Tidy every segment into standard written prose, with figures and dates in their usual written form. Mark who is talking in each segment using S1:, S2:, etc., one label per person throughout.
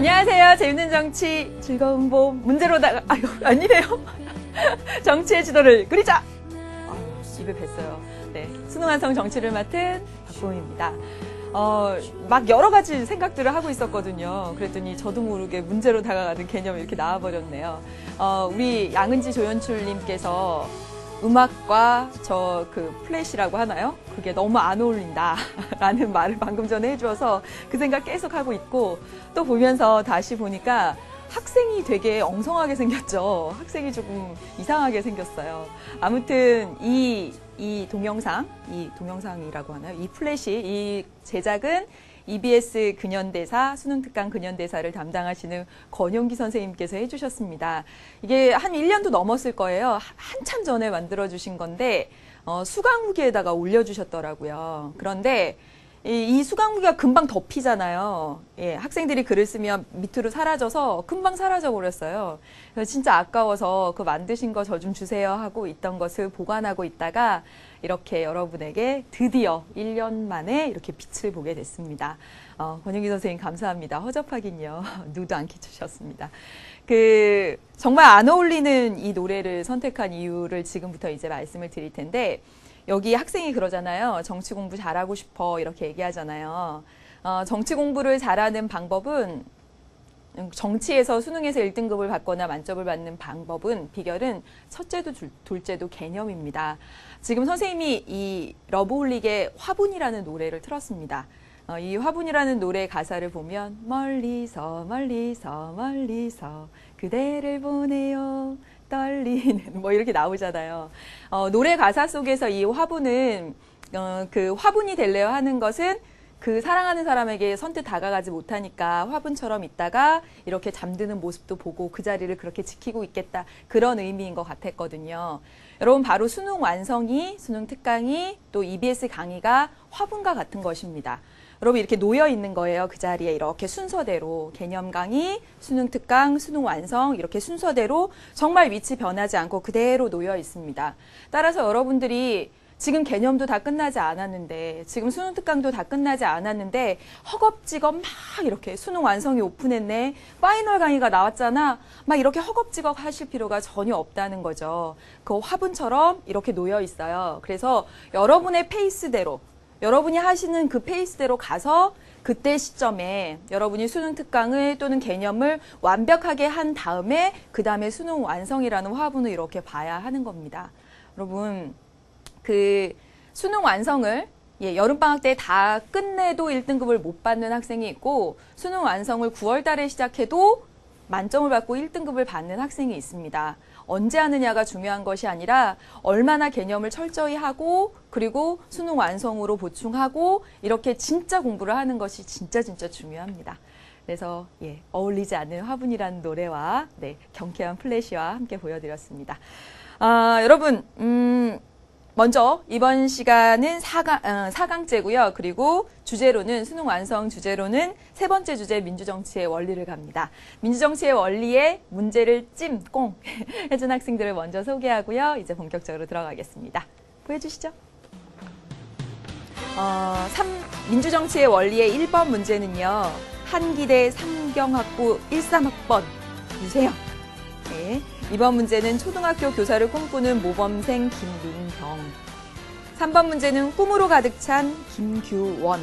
S1: 안녕하세요. 재밌는 정치, 즐거운 봄, 문제로다가, 아유, 아니래요. 정치의 지도를 그리자! 입에 뱄어요. 네. 수능 완성 정치를 맡은 박보미입니다. 막 여러 가지 생각들을 하고 있었거든요. 그랬더니 저도 모르게 문제로 다가가는 개념이 이렇게 나와버렸네요. 우리 양은지 조연출님께서 음악과 플래시라고 하나요? 그게 너무 안 어울린다 라는 말을 방금 전에 해주어서 그 생각 계속 하고 있고, 또 보면서 다시 보니까 학생이 되게 엉성하게 생겼죠. 학생이 조금 이상하게 생겼어요. 아무튼 이 동영상이라고 하나요? 이 플래시, 이 제작은 EBS 근현대사, 수능특강 근현대사를 담당하시는 권용기 선생님께서 해주셨습니다. 이게 한 1년도 넘었을 거예요. 한참 전에 만들어주신 건데 수강 후기에다가 올려주셨더라고요. 그런데 이 수강 후기가 금방 덮이잖아요. 예, 학생들이 글을 쓰면 밑으로 사라져서 금방 사라져 버렸어요. 그래서 진짜 아까워서 그 만드신 거 저 좀 주세요 하고 있던 것을 보관하고 있다가 이렇게 여러분에게 드디어 1년 만에 이렇게 빛을 보게 됐습니다. 권영기 선생님 감사합니다. 허접하긴요. 누도 안 끼치셨습니다. 정말 안 어울리는 이 노래를 선택한 이유를 지금부터 이제 말씀을 드릴 텐데, 여기 학생이 그러잖아요. 정치 공부 잘하고 싶어 이렇게 얘기하잖아요. 정치 공부를 잘하는 방법은, 정치에서 수능에서 1등급을 받거나 만점을 받는 방법은, 비결은 첫째도 둘째도 개념입니다. 지금 선생님이 이 러브홀릭의 화분이라는 노래를 틀었습니다. 이 화분이라는 노래 가사를 보면 멀리서 멀리서 멀리서 그대를 보내요 떨리는 뭐 이렇게 나오잖아요. 노래 가사 속에서 이 화분은 그 화분이 되려 하는 것은 그 사랑하는 사람에게 선뜻 다가가지 못하니까 화분처럼 있다가 이렇게 잠드는 모습도 보고 그 자리를 그렇게 지키고 있겠다, 그런 의미인 것 같았거든요. 여러분, 바로 수능 완성이, 수능 특강이, 또 EBS 강의가 화분과 같은 것입니다. 여러분, 이렇게 놓여 있는 거예요. 그 자리에 이렇게 순서대로 개념 강의, 수능 특강, 수능 완성 이렇게 순서대로 정말 위치 변하지 않고 그대로 놓여 있습니다. 따라서 여러분들이 지금 개념도 다 끝나지 않았는데, 지금 수능 특강도 다 끝나지 않았는데 허겁지겁 막 이렇게 수능 완성이 오픈했네, 파이널 강의가 나왔잖아, 막 이렇게 허겁지겁 하실 필요가 전혀 없다는 거죠. 그 화분처럼 이렇게 놓여 있어요. 그래서 여러분의 페이스대로, 여러분이 하시는 그 페이스대로 가서 그때 시점에 여러분이 수능 특강을 또는 개념을 완벽하게 한 다음에 그 다음에 수능 완성이라는 화분을 이렇게 봐야 하는 겁니다. 여러분, 수능 완성을 여름방학 때 다 끝내도 1등급을 못 받는 학생이 있고, 수능 완성을 9월 달에 시작해도 만점을 받고 1등급을 받는 학생이 있습니다. 언제 하느냐가 중요한 것이 아니라 얼마나 개념을 철저히 하고, 그리고 수능 완성으로 보충하고, 이렇게 진짜 공부를 하는 것이 진짜 중요합니다. 그래서 어울리지 않는 화분이라는 노래와 경쾌한 플래시와 함께 보여드렸습니다. 여러분, 먼저 이번 시간은 4강째고요. 그리고 주제로는, 수능 완성 주제로는 세 번째 주제 민주정치의 원리를 갑니다. 민주정치의 원리에 문제를 찜꽁 해준 학생들을 먼저 소개하고요. 이제 본격적으로 들어가겠습니다. 보여주시죠. 민주정치의 원리의 1번 문제는요, 한기대 삼경학부 13학번 유세영. 2번 문제는 초등학교 교사를 꿈꾸는 모범생 김민경. 3번 문제는 꿈으로 가득 찬 김규원.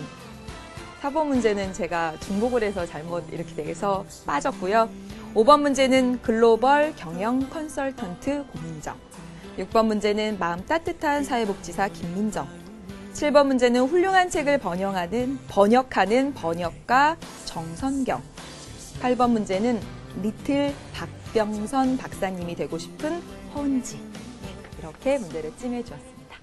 S1: 4번 문제는 제가 중복을 해서 잘못 이렇게 돼서 빠졌고요. 5번 문제는 글로벌 경영 컨설턴트 고민정. 6번 문제는 마음 따뜻한 사회복지사 김민정. 7번 문제는 훌륭한 책을 번역하는 번역가 정선경. 8번 문제는 리틀 박병선 박사님이 되고 싶은 허은지. 이렇게 문제를 찜해주었습니다.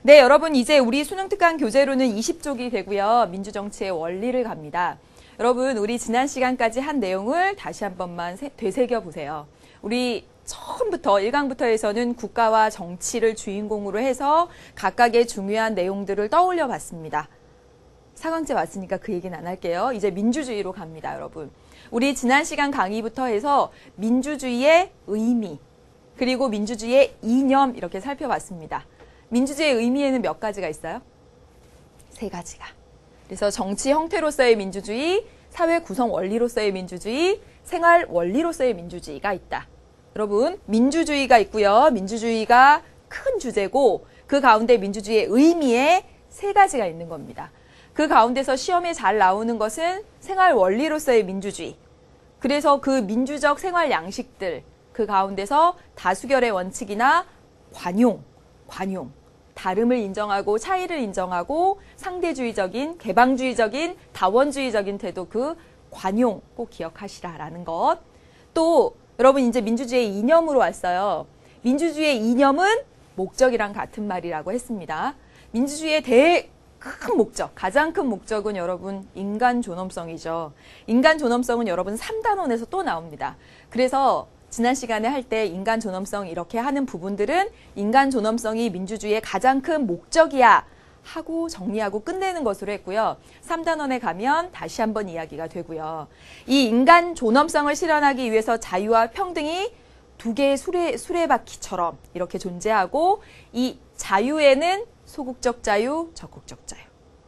S1: 네, 여러분, 이제 우리 수능특강 교재로는 20쪽이 되고요. 민주정치의 원리를 갑니다. 여러분, 우리 지난 시간까지 한 내용을 다시 한 번만 되새겨보세요. 우리 처음부터 1강부터 해서는 국가와 정치를 주인공으로 해서 각각의 중요한 내용들을 떠올려 봤습니다. 4강째 왔으니까 그 얘기는 안 할게요. 이제 민주주의로 갑니다, 여러분. 우리 지난 시간 강의부터 해서 민주주의의 의미, 그리고 민주주의의 이념 이렇게 살펴봤습니다. 민주주의의 의미에는 몇 가지가 있어요? 3가지가. 그래서 정치 형태로서의 민주주의, 사회 구성 원리로서의 민주주의, 생활 원리로서의 민주주의가 있다. 여러분, 민주주의가 있고요. 민주주의가 큰 주제고 그 가운데 민주주의의 의미에 세 가지가 있는 겁니다. 그 가운데서 시험에 잘 나오는 것은 생활 원리로서의 민주주의. 그래서 그 민주적 생활 양식들, 그 가운데서 다수결의 원칙이나 관용, 다름을 인정하고 차이를 인정하고 상대주의적인, 개방주의적인, 다원주의적인 태도, 그 관용 꼭 기억하시라라는 것. 또 여러분 이제 민주주의의 이념으로 왔어요. 민주주의의 이념은 목적이랑 같은 말이라고 했습니다. 민주주의의 큰 목적, 가장 큰 목적은 여러분 인간 존엄성이죠. 인간 존엄성은 여러분 3단원에서 또 나옵니다. 그래서 지난 시간에 할 때 인간 존엄성 이렇게 하는 부분들은 인간 존엄성이 민주주의의 가장 큰 목적이야 하고 정리하고 끝내는 것으로 했고요. 3단원에 가면 다시 한번 이야기가 되고요. 이 인간 존엄성을 실현하기 위해서 자유와 평등이 두 개의 수레바퀴처럼 이렇게 존재하고 이 자유에는 소극적 자유, 적극적 자유.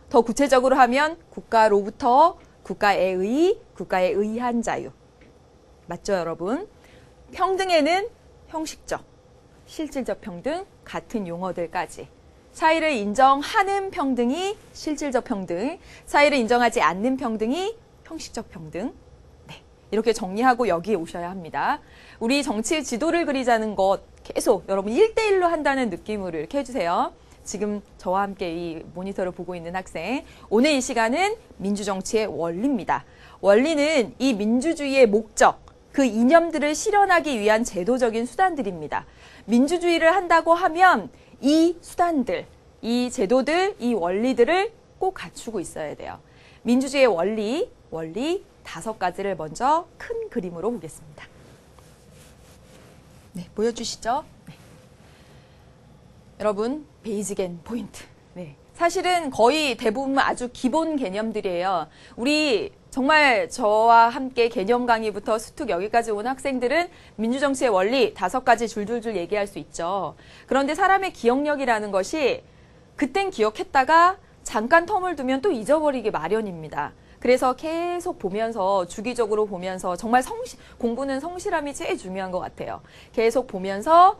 S1: 더 구체적으로 하면 국가로부터 국가에 의한 자유. 맞죠, 여러분? 평등에는 형식적, 실질적 평등, 같은 용어들까지. 차이를 인정하는 평등이 실질적 평등, 차이를 인정하지 않는 평등이 형식적 평등. 네, 이렇게 정리하고 여기에 오셔야 합니다. 우리 정치 지도를 그리자는 것 계속 여러분 1대1로 한다는 느낌으로 이렇게 해주세요. 지금 저와 함께 이 모니터를 보고 있는 학생, 오늘 이 시간은 민주정치의 원리입니다. 원리는 이 민주주의의 목적, 그 이념들을 실현하기 위한 제도적인 수단들입니다. 민주주의를 한다고 하면 이 수단들, 이 제도들, 이 원리들을 꼭 갖추고 있어야 돼요. 민주주의의 원리 5가지를 먼저 큰 그림으로 보겠습니다. 네, 보여주시죠? 네. 여러분, 베이직 앤 포인트. 네. 사실은 거의 대부분 아주 기본 개념들이에요. 우리 정말 저와 함께 개념 강의부터 수특 여기까지 온 학생들은 민주정치의 원리 5가지 줄줄줄 얘기할 수 있죠. 그런데 사람의 기억력이라는 것이 그땐 기억했다가 잠깐 텀을 두면 또 잊어버리기 마련입니다. 그래서 계속 보면서 주기적으로 보면서 정말 공부는 성실함이 제일 중요한 것 같아요. 계속 보면서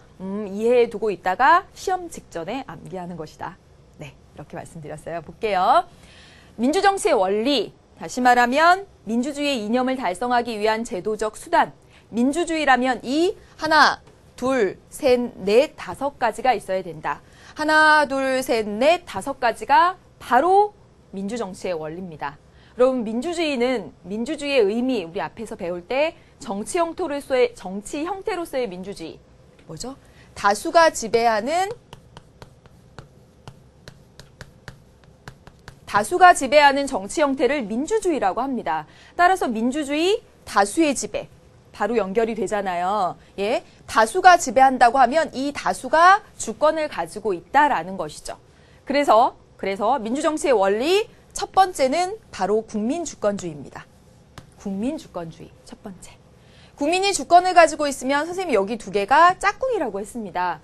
S1: 이해해 두고 있다가 시험 직전에 암기하는 것이다. 네, 이렇게 말씀드렸어요. 볼게요. 민주정치의 원리, 다시 말하면 민주주의의 이념을 달성하기 위한 제도적 수단. 민주주의라면 이 하나, 둘, 셋, 넷, 5가지가 있어야 된다. 하나, 둘, 셋, 넷, 5가지가 바로 민주정치의 원리입니다. 여러분, 민주주의의 의미, 우리 앞에서 배울 때 정치 형태로서의 민주주의. 뭐죠? 다수가 지배하는 정치 형태를 민주주의라고 합니다. 따라서 민주주의, 다수의 지배. 바로 연결이 되잖아요. 예, 다수가 지배한다고 하면 이 다수가 주권을 가지고 있다라는 것이죠. 그래서 민주정치의 원리 첫 번째는 바로 국민주권주의입니다. 국민주권주의 첫 번째. 국민이 주권을 가지고 있으면 선생님이 여기 2개가 짝꿍이라고 했습니다.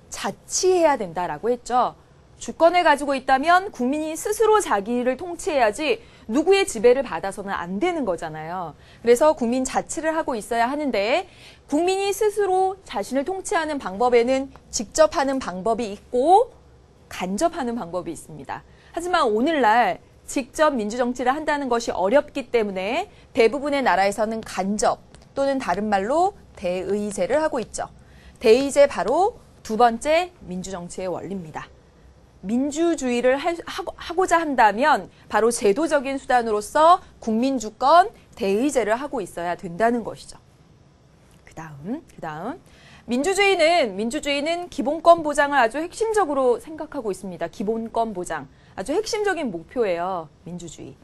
S1: 자치해야 된다라고 했죠. 주권을 가지고 있다면 국민이 스스로 자기를 통치해야지 누구의 지배를 받아서는 안 되는 거잖아요. 그래서 국민 자치를 하고 있어야 하는데 국민이 스스로 자신을 통치하는 방법에는 직접 하는 방법이 있고 간접하는 방법이 있습니다. 하지만 오늘날 직접 민주정치를 한다는 것이 어렵기 때문에 대부분의 나라에서는 간접 또는 다른 말로 대의제를 하고 있죠. 대의제 바로 2번째 민주정치의 원리입니다. 민주주의를 하고자 한다면 바로 제도적인 수단으로서 국민주권, 대의제를 하고 있어야 된다는 것이죠. 그 다음 민주주의는 기본권 보장을 아주 핵심적으로 생각하고 있습니다. 기본권 보장. 아주 핵심적인 목표예요. 민주주의.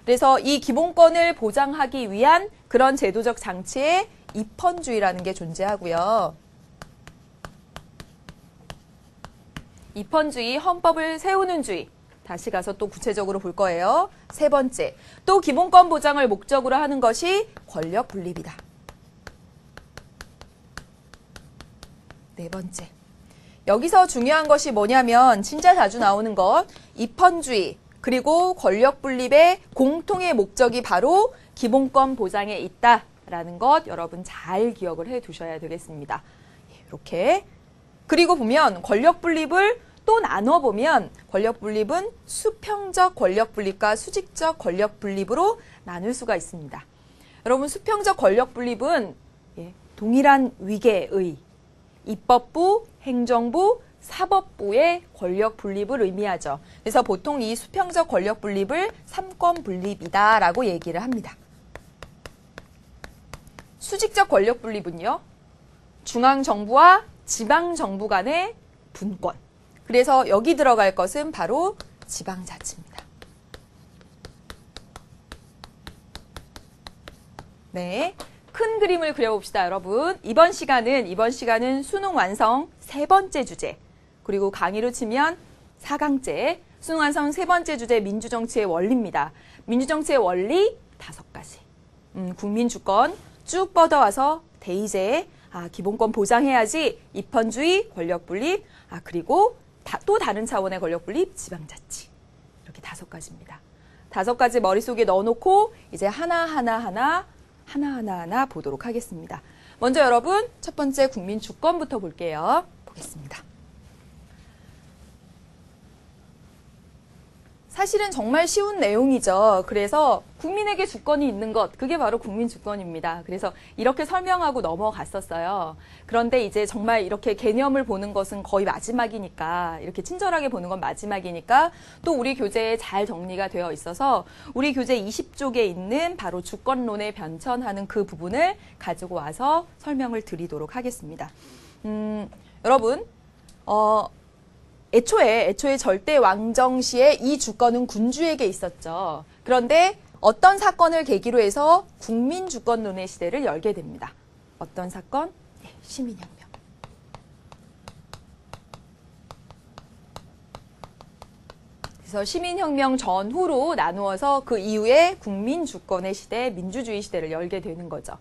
S1: 그래서 이 기본권을 보장하기 위한 그런 제도적 장치에 입헌주의라는 게 존재하고요. 입헌주의, 헌법을 세우는 주의. 다시 가서 또 구체적으로 볼 거예요. 3번째, 또 기본권 보장을 목적으로 하는 것이 권력 분립이다. 4번째, 여기서 중요한 것이 뭐냐면 진짜 자주 나오는 것, 입헌주의, 그리고 권력 분립의 공통의 목적이 바로 기본권 보장에 있다라는 것 여러분 잘 기억을 해 두셔야 되겠습니다. 이렇게. 그리고 보면 권력 분립을 또 나눠보면 권력 분립은 수평적 권력 분립과 수직적 권력 분립으로 나눌 수가 있습니다. 여러분 수평적 권력 분립은 동일한 위계의 입법부, 행정부, 사법부의 권력 분립을 의미하죠. 그래서 보통 이 수평적 권력 분립을 삼권 분립이다라고 얘기를 합니다. 수직적 권력 분립은요. 중앙정부와 지방정부 간의 분권. 그래서 여기 들어갈 것은 바로 지방자치입니다. 네, 큰 그림을 그려봅시다, 여러분. 이번 시간은 수능 완성 세 번째 주제, 그리고 강의로 치면 4강째, 수능 완성 세 번째 주제 민주정치의 원리입니다. 민주정치의 원리 5가지. 국민주권 쭉 뻗어와서 대의제, 기본권 보장해야지, 입헌주의, 권력분립, 그리고 또 다른 차원의 권력분립, 지방자치. 이렇게 5가지입니다. 5가지 머릿속에 넣어놓고 이제 하나하나 보도록 하겠습니다. 먼저 여러분 첫 번째 국민주권부터 볼게요. 보겠습니다. 사실은 정말 쉬운 내용이죠. 그래서 국민에게 주권이 있는 것, 그게 바로 국민주권입니다. 그래서 이렇게 설명하고 넘어갔었어요. 그런데 이제 정말 이렇게 개념을 보는 것은 거의 마지막이니까, 이렇게 친절하게 보는 건 마지막이니까 또 우리 교재에 잘 정리가 되어 있어서 우리 교재 20쪽에 있는 바로 주권론에 변천하는 그 부분을 가지고 와서 설명을 드리도록 하겠습니다. 여러분, 애초에 절대 왕정 시에 이 주권은 군주에게 있었죠. 그런데 어떤 사건을 계기로 해서 국민주권론의 시대를 열게 됩니다. 어떤 사건? 시민혁명. 그래서 시민혁명 전후로 나누어서 그 이후에 국민주권의 시대, 민주주의 시대를 열게 되는 거죠.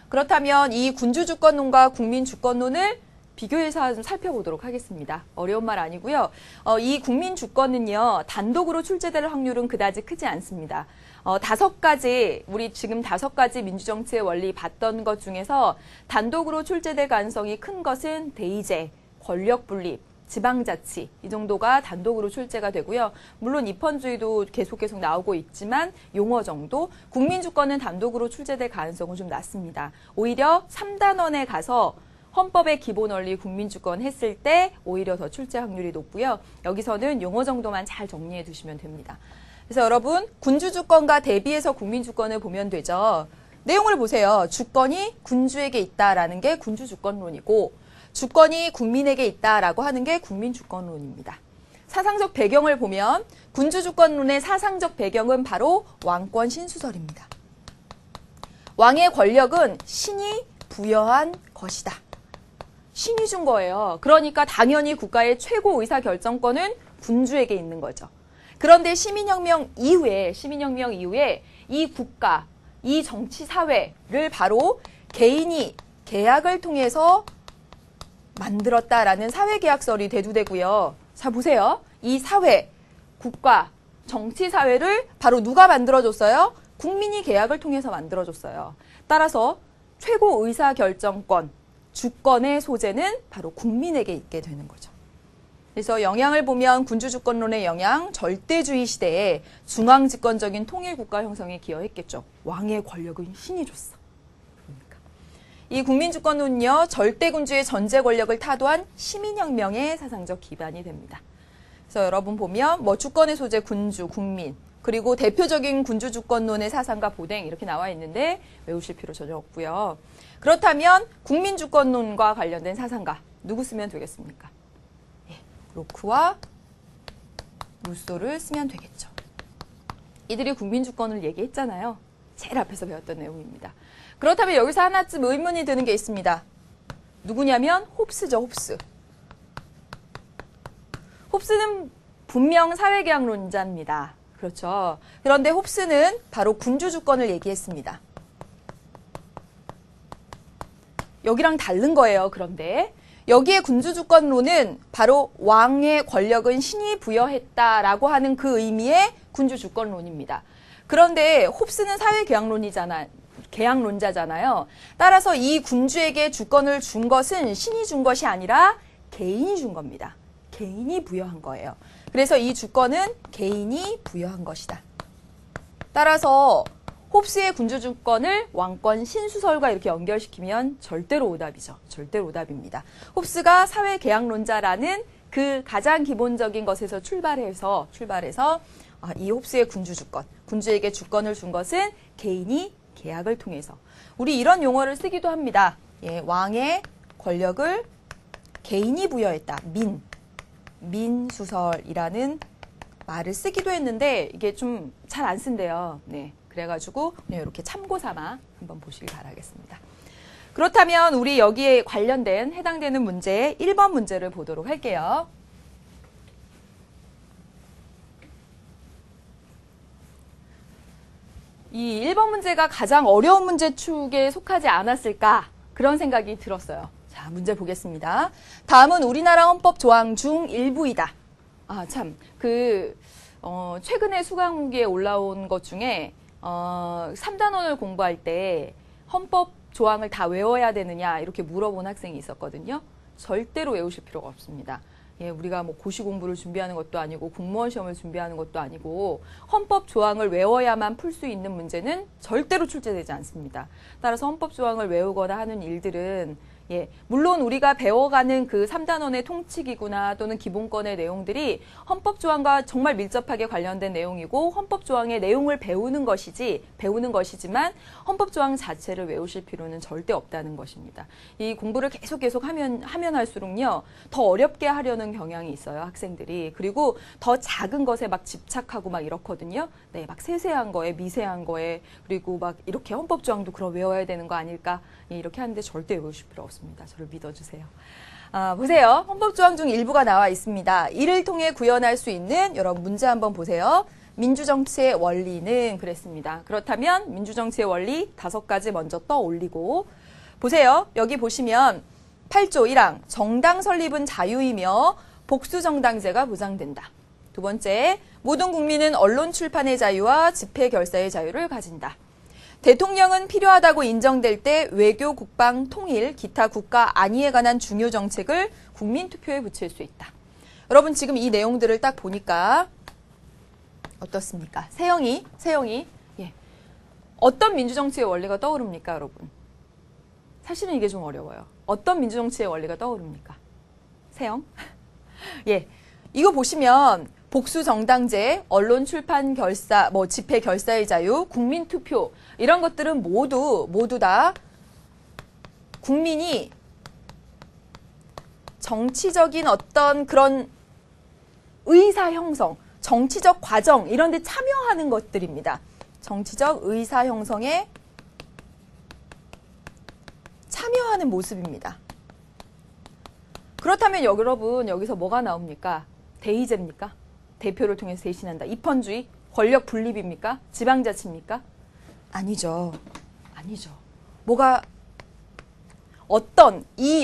S1: 그렇다면 이 군주주권론과 국민주권론을 비교해서 좀 살펴보도록 하겠습니다. 어려운 말 아니고요. 이 국민주권은요, 단독으로 출제될 확률은 그다지 크지 않습니다. 5가지, 우리 지금 5가지 민주정치의 원리 봤던 것 중에서 단독으로 출제될 가능성이 큰 것은 대의제, 권력분립, 지방자치, 이 정도가 단독으로 출제가 되고요. 물론 입헌주의도 계속 나오고 있지만 용어 정도, 국민주권은 단독으로 출제될 가능성은 좀 낮습니다. 오히려 3단원에 가서 헌법의 기본 원리 국민주권 했을 때 오히려 더 출제 확률이 높고요. 여기서는 용어 정도만 잘 정리해 두시면 됩니다. 그래서 여러분, 군주주권과 대비해서 국민주권을 보면 되죠. 내용을 보세요. 주권이 군주에게 있다라는 게 군주주권론이고, 주권이 국민에게 있다라고 하는 게 국민주권론입니다. 사상적 배경을 보면 군주주권론의 사상적 배경은 바로 왕권 신수설입니다. 왕의 권력은 신이 부여한 것이다. 신이 준 거예요. 그러니까 당연히 국가의 최고 의사결정권은 군주에게 있는 거죠. 그런데 시민혁명 이후에 이 국가, 이 정치사회를 바로 개인이 계약을 통해서 만들었다라는 사회계약설이 대두되고요. 자, 보세요. 이 사회, 국가, 정치사회를 바로 누가 만들어줬어요? 국민이 계약을 통해서 만들어줬어요. 따라서 최고 의사결정권, 주권의 소재는 바로 국민에게 있게 되는 거죠. 그래서 영향을 보면 군주주권론의 영향, 절대주의 시대에 중앙집권적인 통일국가 형성에 기여했겠죠. 왕의 권력은 신이 줬어. 그러니까. 이 국민주권론은요, 절대군주의 전제 권력을 타도한 시민혁명의 사상적 기반이 됩니다. 그래서 여러분 보면 주권의 소재 군주, 국민, 그리고 대표적인 군주주권론의 사상과 보댕 이렇게 나와 있는데 외우실 필요 전혀 없고요. 그렇다면 국민주권론과 관련된 사상가 누구 쓰면 되겠습니까? 로크와 루소를 쓰면 되겠죠. 이들이 국민주권을 얘기했잖아요. 제일 앞에서 배웠던 내용입니다. 그렇다면 여기서 하나쯤 의문이 드는 게 있습니다. 누구냐면 홉스죠, 홉스. 홉스는 분명 사회계약론자입니다. 그렇죠. 그런데 홉스는 바로 군주주권을 얘기했습니다. 여기랑 다른 거예요. 그런데 여기에 군주주권론은 바로 왕의 권력은 신이 부여했다라고 하는 그 의미의 군주주권론입니다. 그런데 홉스는 계양론자잖아요. 따라서 이 군주에게 주권을 준 것은 신이 준 것이 아니라 개인이 준 겁니다. 개인이 부여한 거예요. 그래서 이 주권은 개인이 부여한 것이다. 따라서 홉스의 군주주권을 왕권 신수설과 이렇게 연결시키면 절대로 오답이죠. 절대로 오답입니다. 홉스가 사회계약론자라는 그 가장 기본적인 것에서 출발해서 이 홉스의 군주주권, 군주에게 주권을 준 것은 개인이 계약을 통해서. 우리 이런 용어를 쓰기도 합니다. 예, 왕의 권력을 개인이 부여했다. 민수설이라는 말을 쓰기도 했는데 이게 좀 잘 안 쓴대요. 네. 그래가지고 그냥 이렇게 참고 삼아 한번 보시길 바라겠습니다. 그렇다면 우리 여기에 관련된 해당되는 문제 1번 문제를 보도록 할게요. 이 1번 문제가 가장 어려운 문제 축에 속하지 않았을까 그런 생각이 들었어요. 자, 문제 보겠습니다. 다음은 우리나라 헌법 조항 중 일부이다. 아, 참. 최근에 수강무기에 올라온 것 중에 3단원을 공부할 때 헌법 조항을 다 외워야 되느냐 이렇게 물어본 학생이 있었거든요. 절대로 외우실 필요가 없습니다. 예, 우리가 뭐 고시 공부를 준비하는 것도 아니고 공무원 시험을 준비하는 것도 아니고 헌법 조항을 외워야만 풀 수 있는 문제는 절대로 출제되지 않습니다. 따라서 헌법 조항을 외우거나 하는 일들은 물론 우리가 배워가는 그 3단원의 통치기구나 또는 기본권의 내용들이 헌법 조항과 정말 밀접하게 관련된 내용이고 헌법 조항의 내용을 배우는 것이지만 헌법 조항 자체를 외우실 필요는 절대 없다는 것입니다. 이 공부를 계속 하면 할수록요, 더 어렵게 하려는 경향이 있어요, 학생들이. 그리고 더 작은 것에 막 집착하고 막 이렇거든요. 네, 막 세세한 거에, 미세한 거에, 그리고 막 이렇게 헌법 조항도 그럼 외워야 되는 거 아닐까? 이렇게 하는데 절대 외우실 필요 없습니다. 저를 믿어주세요. 보세요. 헌법조항 중 일부가 나와 있습니다. 이를 통해 구현할 수 있는 여러분 문제 한번 보세요. 민주정치의 원리는 그랬습니다. 그렇다면 민주정치의 원리 5가지 먼저 떠올리고 보세요. 여기 보시면 8조 1항 정당 설립은 자유이며 복수정당제가 보장된다. 두 번째, 모든 국민은 언론 출판의 자유와 집회 결사의 자유를 가진다. 대통령은 필요하다고 인정될 때 외교, 국방, 통일, 기타 국가 안위에 관한 중요 정책을 국민투표에 붙일 수 있다. 여러분 지금 이 내용들을 딱 보니까 어떻습니까? 세영이 어떤 민주정치의 원리가 떠오릅니까, 여러분? 사실은 이게 좀 어려워요. 어떤 민주정치의 원리가 떠오릅니까? 세영? 이거 보시면 복수정당제, 언론 출판 결사, 집회 결사의 자유, 국민투표 이런 것들은 모두 다 국민이 정치적인 어떤 그런 의사 형성, 정치적 과정 이런 데 참여하는 것들입니다. 정치적 의사 형성에 참여하는 모습입니다. 그렇다면 여러분 여기서 뭐가 나옵니까? 대의제입니까? 대표를 통해서 대신한다. 입헌주의? 권력 분립입니까? 지방자치입니까? 아니죠. 뭐가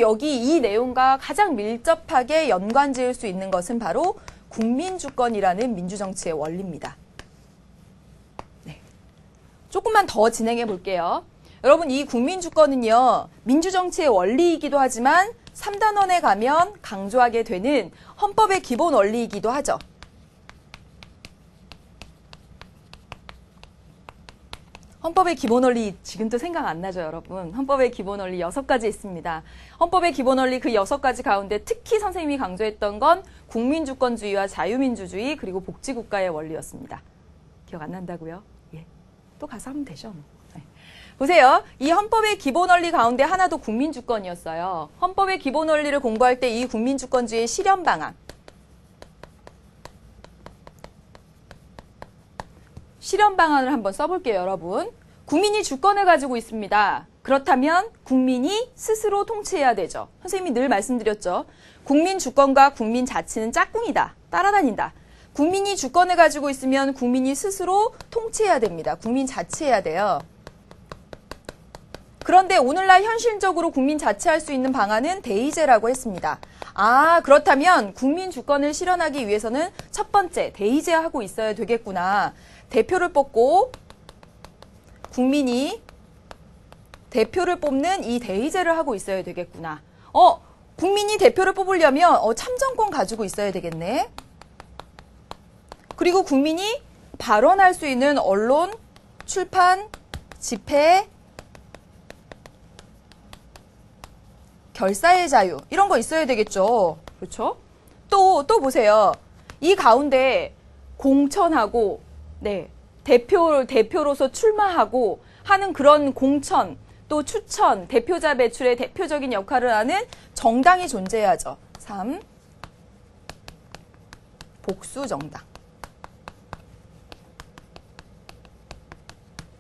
S1: 여기 이 내용과 가장 밀접하게 연관 지을 수 있는 것은 바로 국민주권이라는 민주정치의 원리입니다. 네. 조금만 더 진행해 볼게요. 여러분 이 국민주권은요. 민주정치의 원리이기도 하지만 3단원에 가면 강조하게 되는 헌법의 기본 원리이기도 하죠. 헌법의 기본 원리 지금도 생각 안 나죠, 여러분? 헌법의 기본 원리 6가지 있습니다. 헌법의 기본 원리 그 6가지 가운데 특히 선생님이 강조했던 건 국민주권주의와 자유민주주의 그리고 복지국가의 원리였습니다. 기억 안 난다고요? 예. 또 가서 하면 되죠. 네. 보세요. 이 헌법의 기본 원리 가운데 하나도 국민주권이었어요. 헌법의 기본 원리를 공부할 때 이 국민주권주의의 실현 방안. 실현 방안을 한번 써볼게요, 여러분. 국민이 주권을 가지고 있습니다. 그렇다면 국민이 스스로 통치해야 되죠. 선생님이 늘 말씀드렸죠. 국민 주권과 국민 자치는 짝꿍이다. 따라다닌다. 국민이 주권을 가지고 있으면 국민이 스스로 통치해야 됩니다. 국민 자치해야 돼요. 그런데 오늘날 현실적으로 국민 자치할 수 있는 방안은 대의제라고 했습니다. 아, 그렇다면 국민 주권을 실현하기 위해서는 첫 번째 대의제하고 있어야 되겠구나. 대표를 뽑고 국민이 대표를 뽑는 이 대의제를 하고 있어야 되겠구나. 국민이 대표를 뽑으려면 참정권 가지고 있어야 되겠네. 그리고 국민이 발언할 수 있는 언론, 출판, 집회, 결사의 자유 이런 거 있어야 되겠죠. 그렇죠? 또 보세요. 이 가운데 공천하고 대표로서 출마하고 하는 그런 공천 또 추천, 대표자 배출의 대표적인 역할을 하는 정당이 존재해야죠. 3. 복수정당.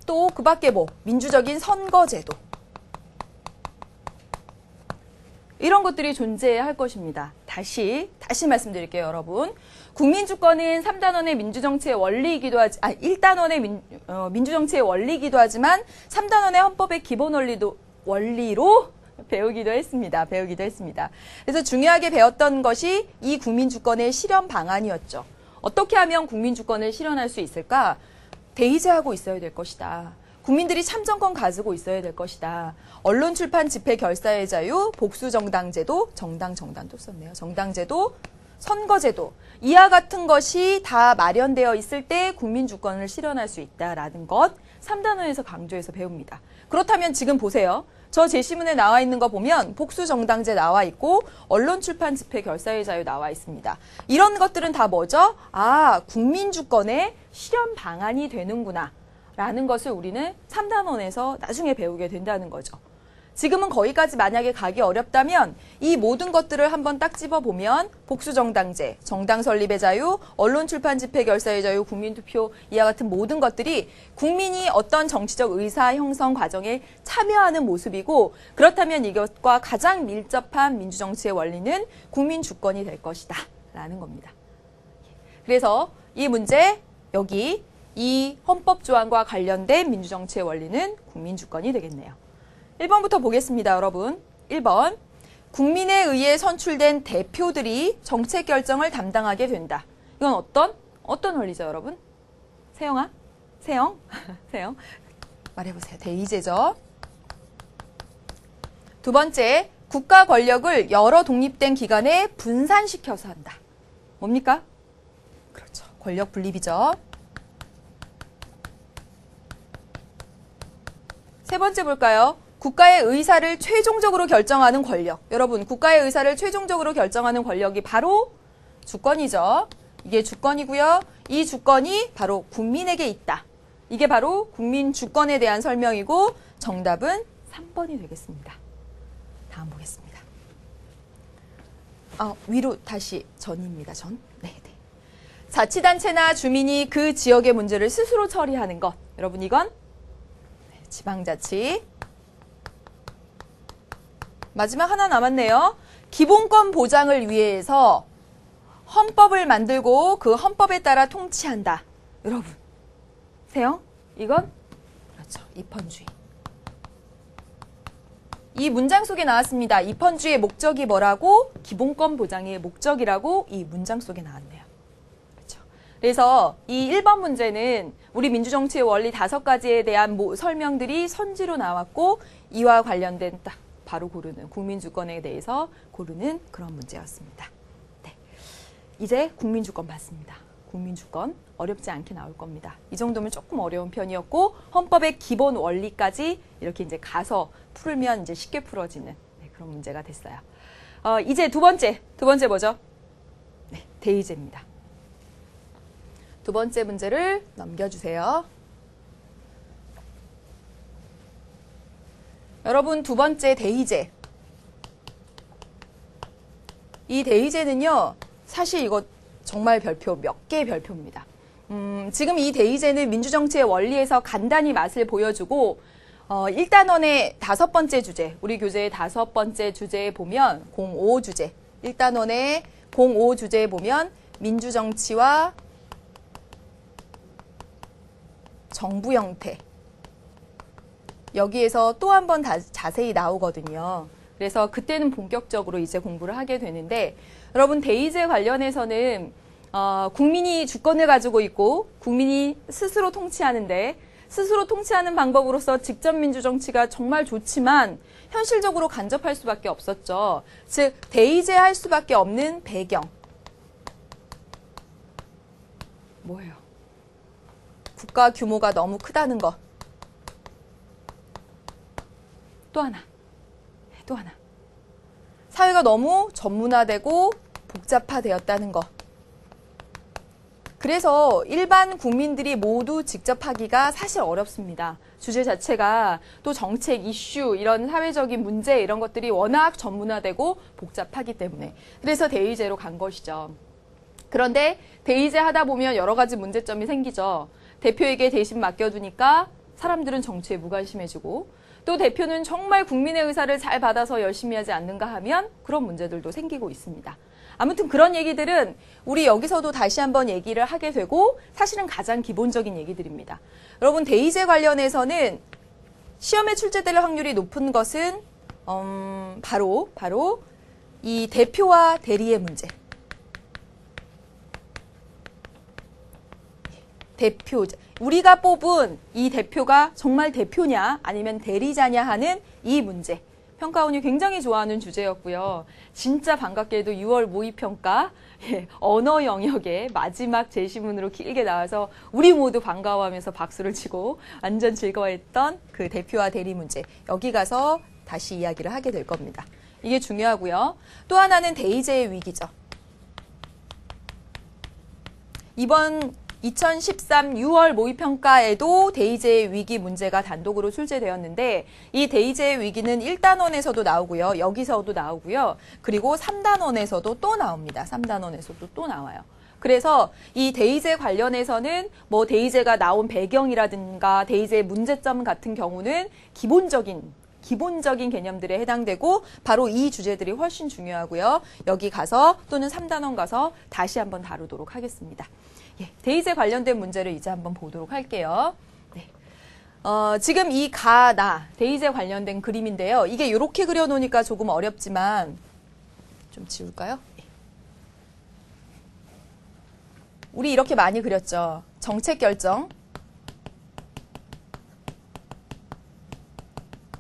S1: 또 그 밖에 민주적인 선거제도. 이런 것들이 존재할 것입니다. 다시 말씀드릴게요, 여러분. 국민주권은 3단원의 민주정치의 원리이기도 하지, 1단원의 민주정치의 원리이기도 하지만 3단원의 헌법의 기본 원리로 배우기도 했습니다. 그래서 중요하게 배웠던 것이 이 국민주권의 실현 방안이었죠. 어떻게 하면 국민주권을 실현할 수 있을까? 대의제하고 있어야 될 것이다. 국민들이 참정권 가지고 있어야 될 것이다. 언론, 출판, 집회, 결사의 자유, 복수정당제도, 정당도 썼네요. 정당제도, 선거제도 이와 같은 것이 다 마련되어 있을 때 국민주권을 실현할 수 있다라는 것 3단원에서 강조해서 배웁니다. 그렇다면 지금 보세요. 저 제시문에 나와 있는 거 보면 복수정당제 나와 있고 언론, 출판, 집회, 결사의 자유 나와 있습니다. 이런 것들은 다 뭐죠? 국민주권의 실현 방안이 되는구나. 라는 것을 우리는 3단원에서 나중에 배우게 된다는 거죠. 지금은 거기까지 만약에 가기 어렵다면 이 모든 것들을 한번 딱 집어보면 복수정당제, 정당 설립의 자유, 언론, 출판, 집회, 결사의 자유, 국민투표 이와 같은 모든 것들이 국민이 어떤 정치적 의사 형성 과정에 참여하는 모습이고 그렇다면 이것과 가장 밀접한 민주정치의 원리는 국민주권이 될 것이다 라는 겁니다. 그래서 이 문제 여기 이 헌법 조항과 관련된 민주정치의 원리는 국민주권이 되겠네요. 1번부터 보겠습니다, 여러분. 1번. 국민에 의해 선출된 대표들이 정책 결정을 담당하게 된다. 이건 어떤 원리죠, 여러분? 세영아? 세영? 말해보세요. 대의제죠. 두 번째. 국가 권력을 여러 독립된 기관에 분산시켜서 한다. 뭡니까? 그렇죠. 권력 분립이죠. 세 번째 볼까요? 국가의 의사를 최종적으로 결정하는 권력. 여러분, 국가의 의사를 최종적으로 결정하는 권력이 바로 주권이죠. 이게 주권이고요. 이 주권이 바로 국민에게 있다. 이게 바로 국민주권에 대한 설명이고 정답은 3번이 되겠습니다. 다음 보겠습니다. 위로 다시 전입니다. 전. 네. 자치단체나 주민이 그 지역의 문제를 스스로 처리하는 것. 여러분, 이건 지방자치. 마지막 하나 남았네요. 기본권 보장을 위해서 헌법을 만들고 그 헌법에 따라 통치한다. 여러분, 세영? 이건? 그렇죠. 입헌주의. 이 문장 속에 나왔습니다. 입헌주의의 목적이 뭐라고? 기본권 보장의 목적이라고 이 문장 속에 나왔네요. 그렇죠. 그래서 이 1번 문제는 우리 민주정치의 원리 5가지에 대한 설명들이 선지로 나왔고 이와 관련된 딱 바로 고르는 국민주권에 대해서 고르는 그런 문제였습니다. 네, 이제 국민주권 봤습니다. 국민주권 어렵지 않게 나올 겁니다. 이 정도면 조금 어려운 편이었고 헌법의 기본 원리까지 이렇게 이제 가서 풀면 이제 쉽게 풀어지는 그런 문제가 됐어요. 이제 두 번째 뭐죠? 네, 대의제입니다. 두 번째 문제를 넘겨주세요. 여러분, 두 번째 대의제. 이 대의제는요, 사실 이거 정말 별표, 몇 개의 별표입니다. 지금 이 대의제는 민주정치의 원리에서 간단히 맛을 보여주고 1단원의 5번째 주제, 우리 교재의 5번째 주제에 보면 05 주제, 1단원의 05 주제에 보면 민주정치와 정부 형태 여기에서 또 한 번 자세히 나오거든요. 그래서 그때는 본격적으로 이제 공부를 하게 되는데 여러분 대의제 관련해서는 국민이 주권을 가지고 있고 국민이 스스로 통치하는데 스스로 통치하는 방법으로서 직접 민주정치가 정말 좋지만 현실적으로 간접할 수밖에 없었죠. 즉 대의제할 수밖에 없는 배경. 뭐예요? 국가 규모가 너무 크다는 것. 또 하나. 사회가 너무 전문화되고 복잡화되었다는 것. 그래서 일반 국민들이 모두 직접 하기가 사실 어렵습니다. 주제 자체가 또 정책, 이슈, 이런 사회적인 문제 이런 것들이 워낙 전문화되고 복잡하기 때문에. 그래서 대의제로 간 것이죠. 그런데 대의제 하다 보면 여러 가지 문제점이 생기죠. 대표에게 대신 맡겨두니까 사람들은 정치에 무관심해지고 또 대표는 정말 국민의 의사를 잘 받아서 열심히 하지 않는가 하면 그런 문제들도 생기고 있습니다. 아무튼 그런 얘기들은 우리 여기서도 다시 한번 얘기를 하게 되고 사실은 가장 기본적인 얘기들입니다. 여러분 대의제 관련해서는 시험에 출제될 확률이 높은 것은 바로 이 대표와 대리의 문제. 대표, 우리가 뽑은 이 대표가 정말 대표냐 아니면 대리자냐 하는 이 문제. 평가원이 굉장히 좋아하는 주제였고요. 진짜 반갑게도 6월 모의평가 언어 영역의 마지막 제시문으로 길게 나와서 우리 모두 반가워하면서 박수를 치고 완전 즐거워했던 그 대표와 대리 문제. 여기 가서 다시 이야기를 하게 될 겁니다. 이게 중요하고요. 또 하나는 대의제의 위기죠. 이번 2013 6월 모의평가에도 대의제의 위기 문제가 단독으로 출제되었는데 이 대의제의 위기는 1단원에서도 나오고요. 여기서도 나오고요. 그리고 3단원에서도 또 나옵니다. 3단원에서도 또 나와요. 그래서 이 대의제 관련해서는 뭐 대의제가 나온 배경이라든가 대의제의 문제점 같은 경우는 기본적인 개념들에 해당되고 바로 이 주제들이 훨씬 중요하고요. 여기 가서 또는 3단원 가서 다시 한번 다루도록 하겠습니다. 대의제 관련된 문제를 이제 한번 보도록 할게요. 네. 지금 이 가나 대의제 관련된 그림인데요. 이게 이렇게 그려놓으니까 조금 어렵지만 좀 지울까요? 우리 이렇게 많이 그렸죠. 정책 결정.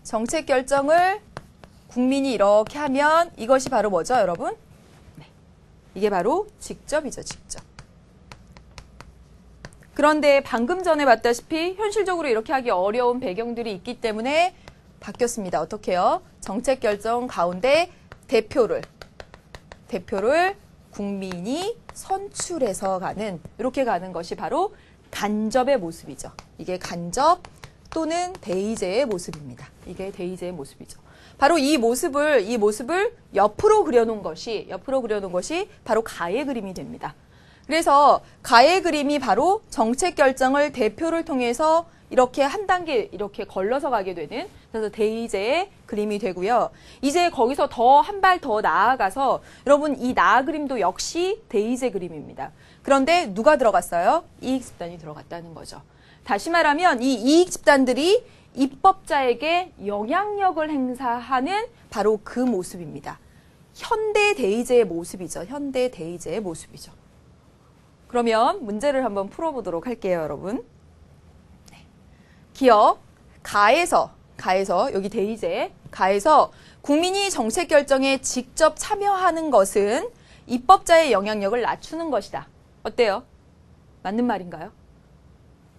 S1: 정책 결정을 국민이 이렇게 하면 이것이 바로 뭐죠, 여러분? 네. 이게 바로 직접이죠, 직접. 그런데 방금 전에 봤다시피 현실적으로 이렇게 하기 어려운 배경들이 있기 때문에 바뀌었습니다. 어떻게요? 정책 결정 가운데 대표를 국민이 선출해서 가는 이렇게 가는 것이 바로 간접의 모습이죠. 이게 간접 또는 대의제의 모습입니다. 이게 대의제의 모습이죠. 바로 이 모습을 옆으로 그려놓은 것이 바로 가의 그림이 됩니다. 그래서 가의 그림이 바로 정책 결정을 대표를 통해서 이렇게 한 단계 이렇게 걸러서 가게 되는 그래서 대의제의 그림이 되고요. 이제 거기서 한 발 더 나아가서 여러분 이 나아 그림도 역시 대의제 그림입니다. 그런데 누가 들어갔어요? 이익 집단이 들어갔다는 거죠. 다시 말하면 이 이익 집단들이 입법자에게 영향력을 행사하는 바로 그 모습입니다. 현대 대의제의 모습이죠. 현대 대의제의 모습이죠. 그러면 문제를 한번 풀어보도록 할게요, 여러분. 네. 기업, 가에서 여기 대의제, 가에서 국민이 정책 결정에 직접 참여하는 것은 입법자의 영향력을 낮추는 것이다. 어때요? 맞는 말인가요?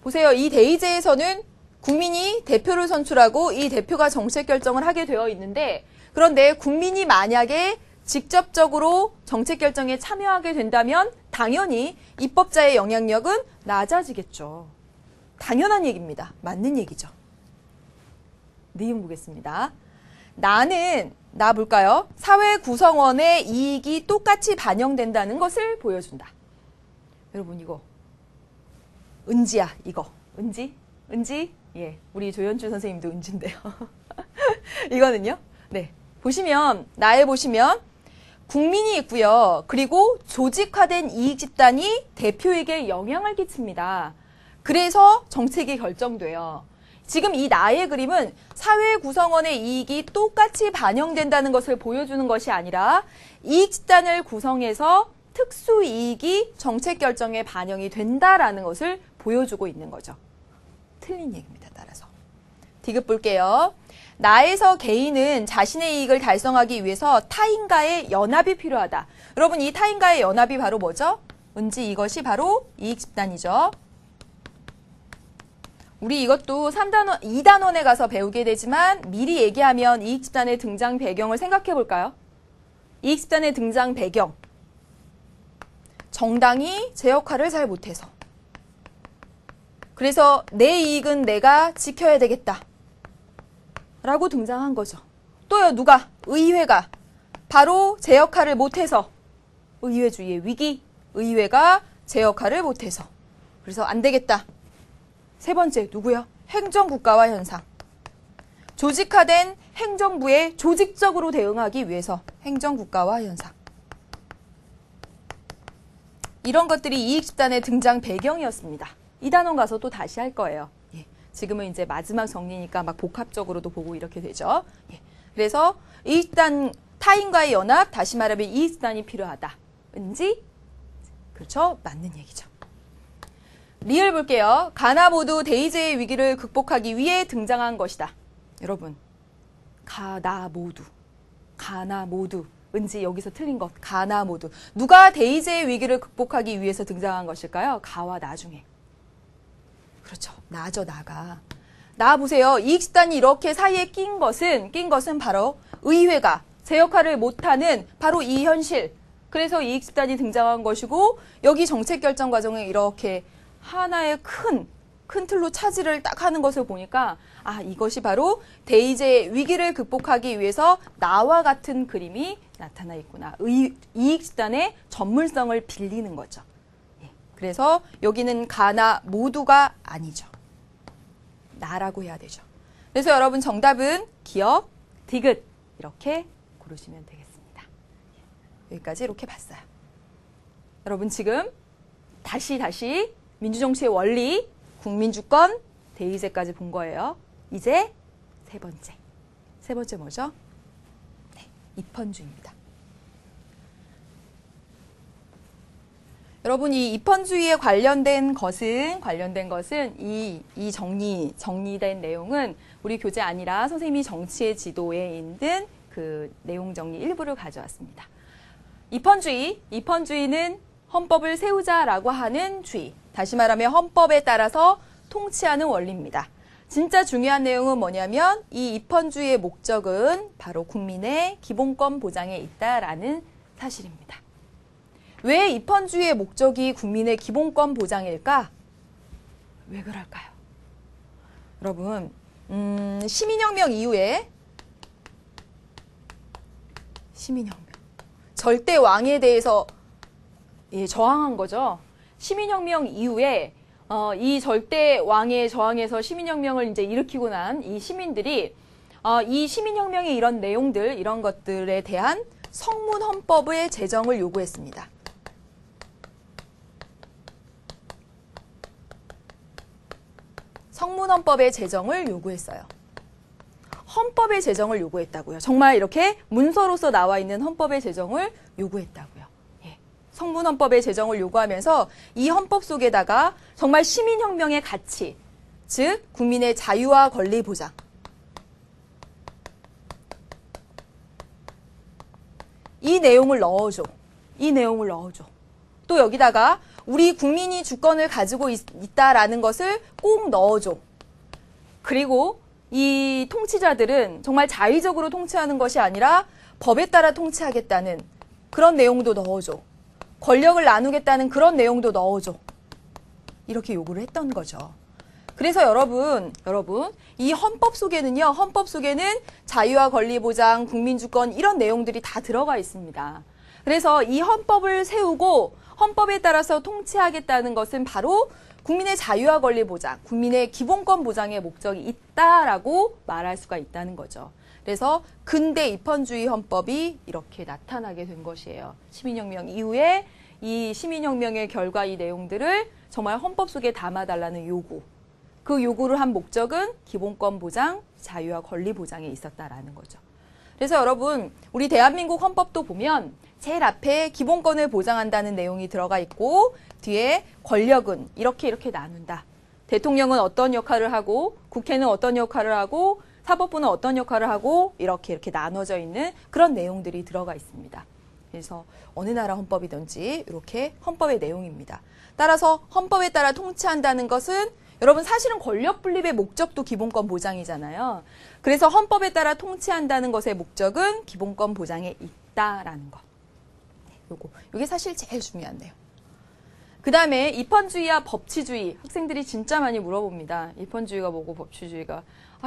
S1: 보세요. 이 대의제에서는 국민이 대표를 선출하고 이 대표가 정책 결정을 하게 되어 있는데 그런데 국민이 만약에 직접적으로 정책 결정에 참여하게 된다면 당연히 입법자의 영향력은 낮아지겠죠. 당연한 얘기입니다. 맞는 얘기죠. 니은 보겠습니다. 나 볼까요? 사회 구성원의 이익이 똑같이 반영된다는 것을 보여준다. 여러분 이거 은지야 이거 은지 예 우리 조연주 선생님도 은지인데요. 이거는요. 네 보시면 나에 보시면 국민이 있고요. 그리고 조직화된 이익 집단이 대표에게 영향을 끼칩니다. 그래서 정책이 결정돼요. 지금 이 나의 그림은 사회 구성원의 이익이 똑같이 반영된다는 것을 보여주는 것이 아니라 이익 집단을 구성해서 특수 이익이 정책 결정에 반영이 된다라는 것을 보여주고 있는 거죠. 틀린 얘기입니다. 따라서. 디귿 볼게요. 나에서 개인은 자신의 이익을 달성하기 위해서 타인과의 연합이 필요하다. 여러분 이 타인과의 연합이 바로 뭐죠? 은지 이것이 바로 이익 집단이죠. 우리 이것도 2단원에 가서 배우게 되지만 미리 얘기하면 이익 집단의 등장 배경을 생각해 볼까요? 이익 집단의 등장 배경. 정당이 제 역할을 잘 못해서. 그래서 내 이익은 내가 지켜야 되겠다. 라고 등장한 거죠. 또요, 누가? 의회가. 바로 제 역할을 못해서. 의회주의의 위기. 의회가 제 역할을 못해서. 그래서 안 되겠다. 세 번째, 누구요? 행정국가화 현상. 조직화된 행정부에 조직적으로 대응하기 위해서 행정국가화 현상. 이런 것들이 이익 집단의 등장 배경이었습니다. 2단원 가서 또 다시 할 거예요. 예. 지금은 이제 마지막 정리니까 막 복합적으로도 보고 이렇게 되죠. 예. 그래서 이익 집단 타인과의 연합, 다시 말하면 이익 집단이 필요하다. 왠지 그렇죠? 맞는 얘기죠. 리을 볼게요. 가나 모두 대의제의 위기를 극복하기 위해 등장한 것이다. 여러분, 가나 모두. 왠지 여기서 틀린 것. 가나 모두. 누가 대의제의 위기를 극복하기 위해서 등장한 것일까요? 가와 나 중에. 그렇죠. 나죠, 나가. 나 보세요. 이익 집단이 이렇게 사이에 낀 것은 바로 의회가 제 역할을 못하는 바로 이 현실. 그래서 이익 집단이 등장한 것이고 여기 정책 결정 과정에 이렇게 하나의 큰 틀로 차지를 딱 하는 것을 보니까 아, 이것이 바로 대의제 위기를 극복하기 위해서 나와 같은 그림이 나타나 있구나. 이익 집단의 전문성을 빌리는 거죠. 예. 그래서 여기는 가나 모두가 아니죠. 나라고 해야 되죠. 그래서 여러분 정답은 기억, 디귿 이렇게 고르시면 되겠습니다. 여기까지 이렇게 봤어요. 여러분 지금 다시 민주정치의 원리, 국민주권, 대의제까지 본 거예요. 이제 세 번째 뭐죠? 네, 입헌주의입니다. 여러분 이 입헌주의에 관련된 것은 이 정리된 내용은 우리 교재 아니라 선생님이 정치의 지도에 있는 그 내용 정리 일부를 가져왔습니다. 입헌주의는 헌법을 세우자라고 하는 주의. 다시 말하면 헌법에 따라서 통치하는 원리입니다. 진짜 중요한 내용은 뭐냐면 이 입헌주의의 목적은 바로 국민의 기본권 보장에 있다라는 사실입니다. 왜 입헌주의의 목적이 국민의 기본권 보장일까? 왜 그럴까요? 여러분, 시민혁명 이후에 절대 왕에 대해서 저항한 거죠. 시민혁명 이후에 이 절대 왕에 저항해서 시민혁명을 이제 일으키고 난 이 시민들이 이 시민혁명의 이런 내용들, 이런 것들에 대한 성문 헌법의 제정을 요구했습니다. 성문 헌법의 제정을 요구했어요. 헌법의 제정을 요구했다고요. 정말 이렇게 문서로서 나와 있는 헌법의 제정을 요구했다고요. 성문 헌법의 제정을 요구하면서 이 헌법 속에다가 정말 시민혁명의 가치, 즉 국민의 자유와 권리 보장, 이 내용을 넣어줘. 또 여기다가 우리 국민이 주권을 가지고 있다라는 것을 꼭 넣어줘. 그리고 이 통치자들은 정말 자의적으로 통치하는 것이 아니라 법에 따라 통치하겠다는 그런 내용도 넣어줘. 권력을 나누겠다는 그런 내용도 넣어줘. 이렇게 요구를 했던 거죠. 그래서 여러분, 이 헌법 속에는 자유와 권리 보장, 국민주권 이런 내용들이 다 들어가 있습니다. 그래서 이 헌법을 세우고 헌법에 따라서 통치하겠다는 것은 바로 국민의 자유와 권리 보장, 국민의 기본권 보장의 목적이 있다라고 말할 수가 있다는 거죠. 그래서 근대 입헌주의 헌법이 이렇게 나타나게 된 것이에요. 시민혁명 이후에 이 시민혁명의 결과 이 내용들을 정말 헌법 속에 담아달라는 요구. 그 요구를 한 목적은 기본권 보장, 자유와 권리 보장에 있었다라는 거죠. 그래서 여러분, 우리 대한민국 헌법도 보면 제일 앞에 기본권을 보장한다는 내용이 들어가 있고 뒤에 권력은 이렇게 나눈다. 대통령은 어떤 역할을 하고 국회는 어떤 역할을 하고 사법부는 어떤 역할을 하고 이렇게 나눠져 있는 그런 내용들이 들어가 있습니다. 그래서 어느 나라 헌법이든지 이렇게 헌법의 내용입니다. 따라서 헌법에 따라 통치한다는 것은 여러분 사실은 권력 분립의 목적도 기본권 보장이잖아요. 그래서 헌법에 따라 통치한다는 것의 목적은 기본권 보장에 있다라는 거. 요게 사실 제일 중요한데요. 그 다음에 입헌주의와 법치주의. 학생들이 진짜 많이 물어봅니다. 입헌주의가 뭐고 법치주의가.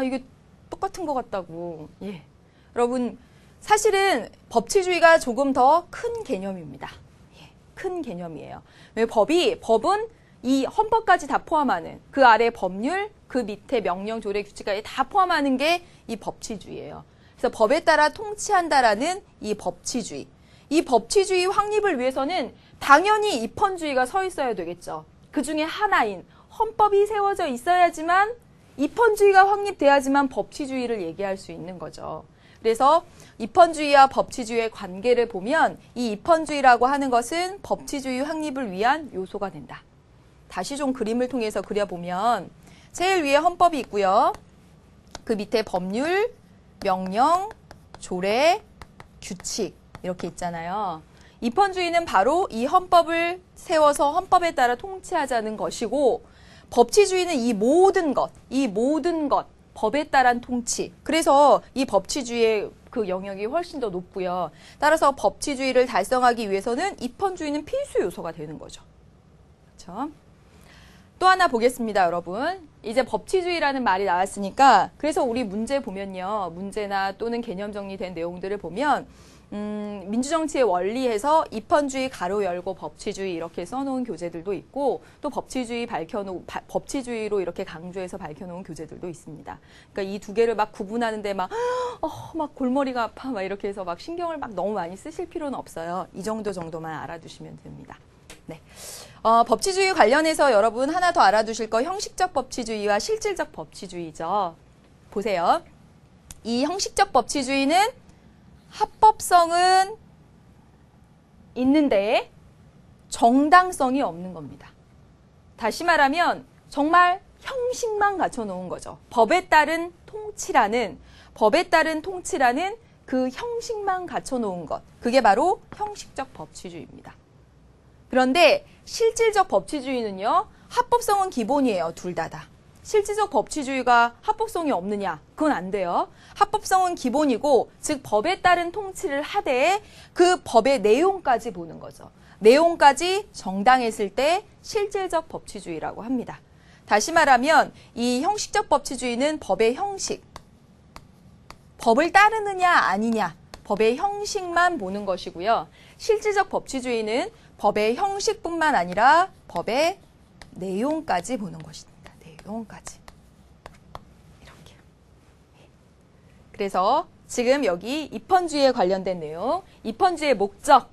S1: 이게 똑같은 것 같다고. 예. 여러분, 사실은 법치주의가 조금 더 큰 개념입니다. 예. 큰 개념이에요. 왜 법은 이 헌법까지 다 포함하는 그 아래 법률, 그 밑에 명령, 조례, 규칙까지 다 포함하는 게 이 법치주의예요. 그래서 법에 따라 통치한다라는 이 법치주의. 이 법치주의 확립을 위해서는 당연히 입헌주의가 서 있어야 되겠죠. 그 중에 하나인 헌법이 세워져 있어야지만 입헌주의가 확립돼야지만 법치주의를 얘기할 수 있는 거죠. 그래서 입헌주의와 법치주의의 관계를 보면 이 입헌주의라고 하는 것은 법치주의 확립을 위한 요소가 된다. 다시 좀 그림을 통해서 그려보면 제일 위에 헌법이 있고요. 그 밑에 법률, 명령, 조례, 규칙 이렇게 있잖아요. 입헌주의는 바로 이 헌법을 세워서 헌법에 따라 통치하자는 것이고 법치주의는 이 모든 것, 법에 따른 통치. 그래서 이 법치주의의 그 영역이 훨씬 더 높고요. 따라서 법치주의를 달성하기 위해서는 입헌주의는 필수 요소가 되는 거죠. 그렇죠? 또 하나 보겠습니다, 여러분. 이제 법치주의라는 말이 나왔으니까 그래서 우리 문제 보면요. 문제나 또는 개념 정리된 내용들을 보면 민주정치의 원리에서 입헌주의 가로 열고 법치주의 이렇게 써놓은 교재들도 있고 또 법치주의로 이렇게 강조해서 밝혀놓은 교재들도 있습니다. 그러니까 이 두 개를 막 구분하는데 막 골머리가 아파 막 이렇게 해서 막 신경을 막 너무 많이 쓰실 필요는 없어요. 이 정도만 알아두시면 됩니다. 네. 법치주의 관련해서 여러분 하나 더 알아두실 거 형식적 법치주의와 실질적 법치주의죠. 보세요. 이 형식적 법치주의는 합법성은 있는데 정당성이 없는 겁니다. 다시 말하면 정말 형식만 갖춰놓은 거죠. 법에 따른 통치라는 그 형식만 갖춰놓은 것. 그게 바로 형식적 법치주의입니다. 그런데 실질적 법치주의는요. 합법성은 기본이에요. 둘 다. 실질적 법치주의가 합법성이 없느냐? 그건 안 돼요. 합법성은 기본이고 즉 법에 따른 통치를 하되 그 법의 내용까지 보는 거죠. 내용까지 정당했을 때 실질적 법치주의라고 합니다. 다시 말하면 이 형식적 법치주의는 법의 형식, 법을 따르느냐 아니냐, 법의 형식만 보는 것이고요. 실질적 법치주의는 법의 형식뿐만 아니라 법의 내용까지 보는 것입니다. 내용까지. 이렇게. 그래서 지금 여기 입헌주의에 관련된 내용, 입헌주의의 목적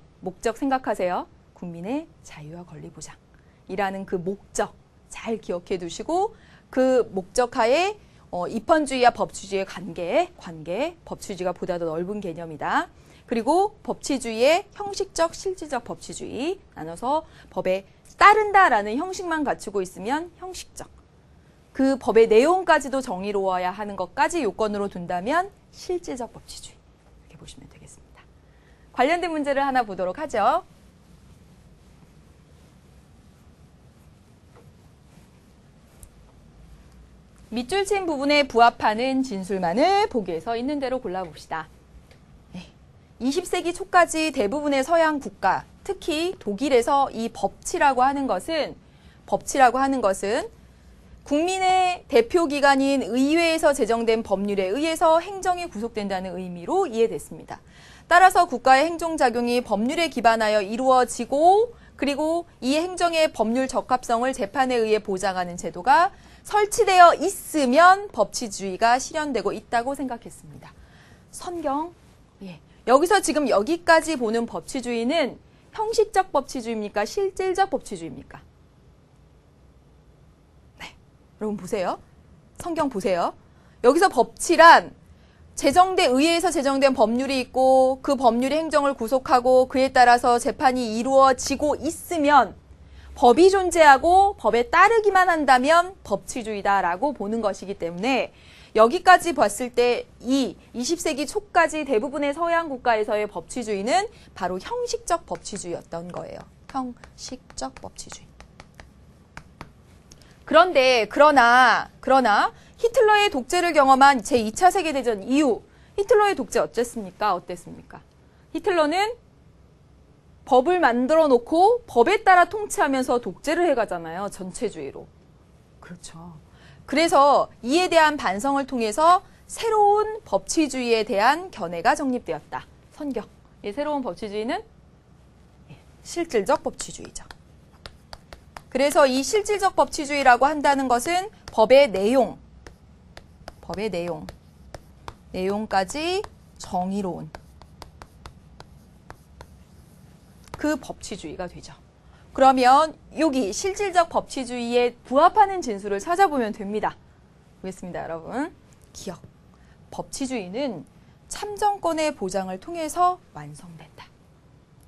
S1: 생각하세요. 국민의 자유와 권리 보장이라는 그 목적 잘 기억해 두시고 그 목적하에 입헌주의와 법치주의의 관계, 법치주의가 보다 더 넓은 개념이다. 그리고 법치주의의 형식적, 실질적 법치주의 나눠서 법에 따른다라는 형식만 갖추고 있으면 형식적. 그 법의 내용까지도 정의로워야 하는 것까지 요건으로 둔다면 실질적 법치주의. 이렇게 보시면 되겠습니다. 관련된 문제를 하나 보도록 하죠. 밑줄 친 부분에 부합하는 진술만을 보기에서 있는 대로 골라봅시다. 20세기 초까지 대부분의 서양 국가, 특히 독일에서 이 법치라고 하는 것은 국민의 대표기관인 의회에서 제정된 법률에 의해서 행정이 구속된다는 의미로 이해됐습니다. 따라서 국가의 행정작용이 법률에 기반하여 이루어지고 그리고 이 행정의 법률 적합성을 재판에 의해 보장하는 제도가 설치되어 있으면 법치주의가 실현되고 있다고 생각했습니다. 선경, 여기서 지금 여기까지 보는 법치주의는 형식적 법치주의입니까? 실질적 법치주의입니까? 네. 여러분 보세요. 성경 보세요. 여기서 법치란 의회에서 제정된 법률이 있고 그 법률이 행정을 구속하고 그에 따라서 재판이 이루어지고 있으면 법이 존재하고 법에 따르기만 한다면 법치주의다라고 보는 것이기 때문에 여기까지 봤을 때 이 20세기 초까지 대부분의 서양 국가에서의 법치주의는 바로 형식적 법치주의였던 거예요. 형식적 법치주의. 그러나 히틀러의 독재를 경험한 제2차 세계대전 이후 히틀러의 독재 어땠습니까? 히틀러는 법을 만들어 놓고 법에 따라 통치하면서 독재를 해가잖아요. 전체주의로. 그렇죠. 그래서 이에 대한 반성을 통해서 새로운 법치주의에 대한 견해가 정립되었다. 선경. 이 새로운 법치주의는 실질적 법치주의죠. 그래서 이 실질적 법치주의라고 한다는 것은 법의 내용까지 정의로운 그 법치주의가 되죠. 그러면 여기 실질적 법치주의에 부합하는 진술을 찾아보면 됩니다. 보겠습니다, 여러분. 기억. 법치주의는 참정권의 보장을 통해서 완성된다.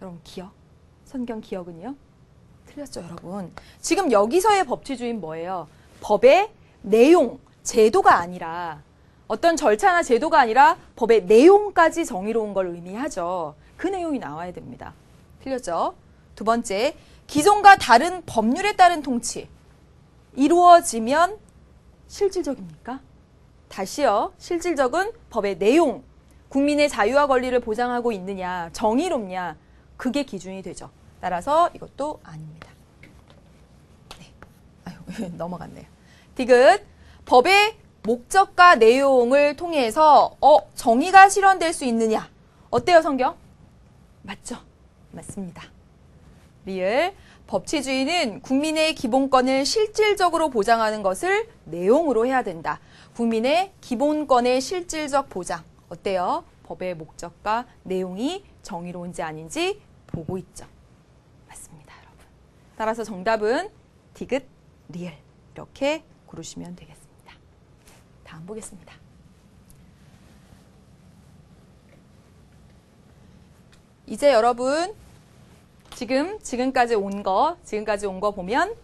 S1: 여러분, 기억. 성경 기억은요? 틀렸죠, 여러분. 지금 여기서의 법치주의는 뭐예요? 법의 내용, 제도가 아니라 어떤 절차나 제도가 아니라 법의 내용까지 정의로운 걸 의미하죠. 그 내용이 나와야 됩니다. 틀렸죠? 두 번째, 기존과 다른 법률에 따른 통치. 이루어지면 실질적입니까? 다시요. 실질적은 법의 내용, 국민의 자유와 권리를 보장하고 있느냐, 정의롭냐, 그게 기준이 되죠. 따라서 이것도 아닙니다. 네. 넘어갔네요. 디귿. 법의 목적과 내용을 통해서 정의가 실현될 수 있느냐. 어때요, 성경? 맞죠? 맞습니다. 리을. 법치주의는 국민의 기본권을 실질적으로 보장하는 것을 내용으로 해야 된다. 국민의 기본권의 실질적 보장. 어때요? 법의 목적과 내용이 정의로운지 아닌지 보고 있죠. 맞습니다, 여러분. 따라서 정답은 디귿, 리을. 이렇게 고르시면 되겠습니다. 다음 보겠습니다. 이제 여러분 지금까지 온 거 보면